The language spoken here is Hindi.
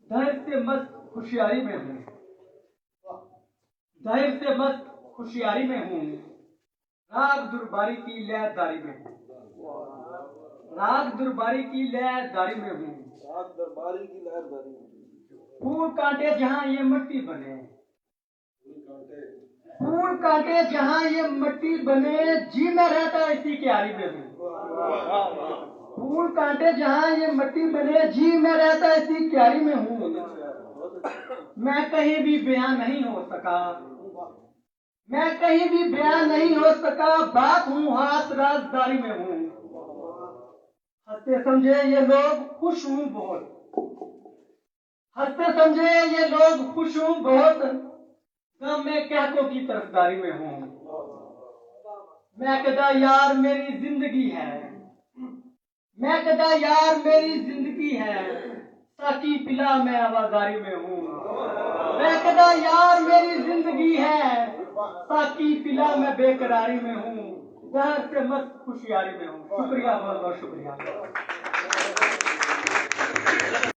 धैर्य से मस्त खुशियारी में हूँ, धैर्य से मस्त खुशियारी में हूँ, राग दुर्बारी की लयदारी में हूँ, राग दुर्बारी की लयदारी में हूँ, राग दरबारी की लहरदारी में। फूल कांटे जहाँ ये मट्टी बने, फूल कांटे जहाँ ये मट्टी बने, जी में रहता इसी क्यारी में हूँ। फूल कांटे जहाँ ये मट्टी बने, जी में रहता इसी क्यारी में हूँ। मैं कहीं भी बयां नहीं हो सका, मैं कहीं भी बयां नहीं हो सका, बात हूँ हाथ राजदारी में हूँ। हंसते समझे ये लोग खुश हूँ बहुत, हंसते समझे ये लोग खुश हूँ बहुत, गम में कहकों की तरफदारी में हूँ। मैं कदा यार मेरी जिंदगी है, मैं कदा यार मेरी जिंदगी है, साकी पिला मैं आवाजारी में हूँ। मैं कदा यार मेरी जिंदगी है, साकी पिला मैं बेकरारी में हूँ, जहर से मस्त खुशियारी में हूँ। शुक्रिया, बहुत बहुत शुक्रिया।